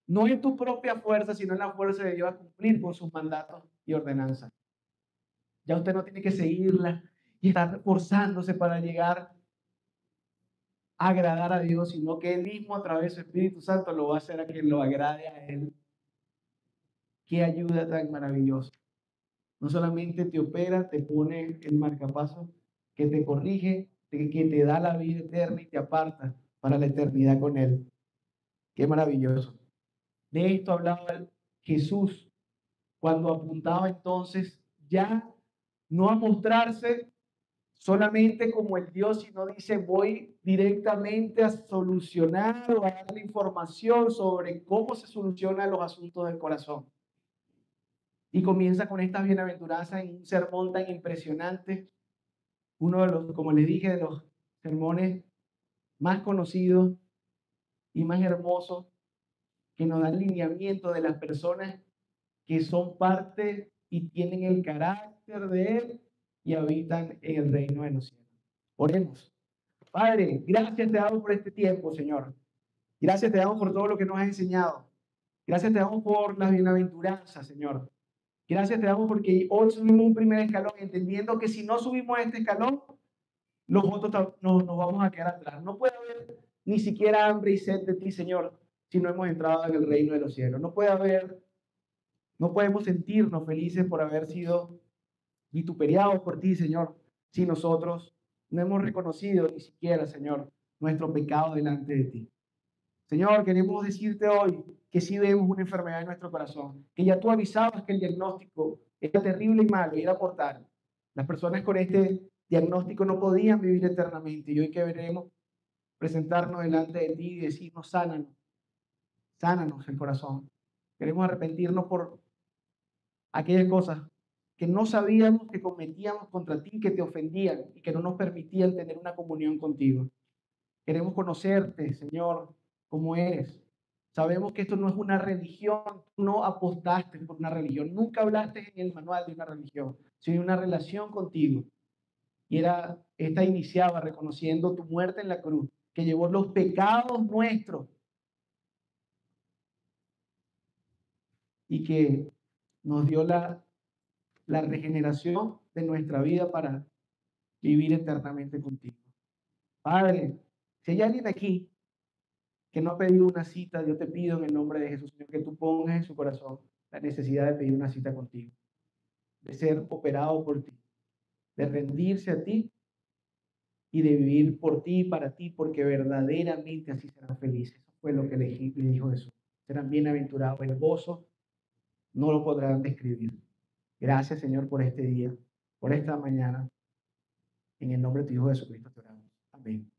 no en tu propia fuerza, sino en la fuerza de Dios a cumplir con sus mandatos y ordenanzas. Ya usted no tiene que seguirla y estar forzándose para llegar a agradar a Dios, sino que Él mismo a través de su Espíritu Santo lo va a hacer a que lo agrade a Él. Qué ayuda tan maravillosa. No solamente te opera, te pone el marcapaso que te corrige, que te da la vida eterna y te aparta para la eternidad con Él. Qué maravilloso. De esto hablaba Jesús cuando apuntaba entonces ya no a mostrarse solamente como el Dios, sino dice, voy directamente a solucionar o a darle información sobre cómo se solucionan los asuntos del corazón. Y comienza con esta bienaventuranza en un sermón tan impresionante, uno de los, como les dije, de los sermones más conocidos y más hermosos, que nos dan lineamiento de las personas que son parte y tienen el carácter de Él y habitan en el reino de los cielos. Oremos. Padre, gracias te damos por este tiempo, Señor. Gracias te damos por todo lo que nos has enseñado. Gracias te damos por las bienaventuranzas, Señor. Gracias te damos porque hoy subimos un primer escalón, entendiendo que si no subimos a este escalón, los otros nos vamos a quedar atrás. No puede haber ni siquiera hambre y sed de ti, Señor, si no hemos entrado en el reino de los cielos. No podemos sentirnos felices por haber sido vituperiados por ti, Señor, si nosotros No hemos reconocido ni siquiera, Señor, nuestro pecado delante de ti. Señor, queremos decirte hoy que sí vemos una enfermedad en nuestro corazón, que ya tú avisabas que el diagnóstico era terrible y malo y era mortal. Las personas con este diagnóstico no podían vivir eternamente y hoy que veremos presentarnos delante de ti y decirnos, sánanos, sánanos el corazón. Queremos arrepentirnos por aquellas cosas que no sabíamos que cometíamos contra ti, que te ofendían y que no nos permitían tener una comunión contigo. Queremos conocerte, Señor, como eres. Sabemos que esto no es una religión, tú no apostaste por una religión, nunca hablaste en el manual de una religión, sino una relación contigo. Y esta iniciaba reconociendo tu muerte en la cruz, que llevó los pecados nuestros y que nos dio la regeneración de nuestra vida para vivir eternamente contigo. Padre, si hay alguien aquí que no ha pedido una cita, yo te pido en el nombre de Jesús, Señor, que tú pongas en su corazón la necesidad de pedir una cita contigo, de ser operado por ti, de rendirse a ti y de vivir por ti y para ti, porque verdaderamente así serán felices. Eso fue lo que le dijo Jesús. Serán bienaventurados. El gozo no lo podrán describir. Gracias, Señor, por este día, por esta mañana. En el nombre de tu Hijo Jesucristo te oramos. Amén.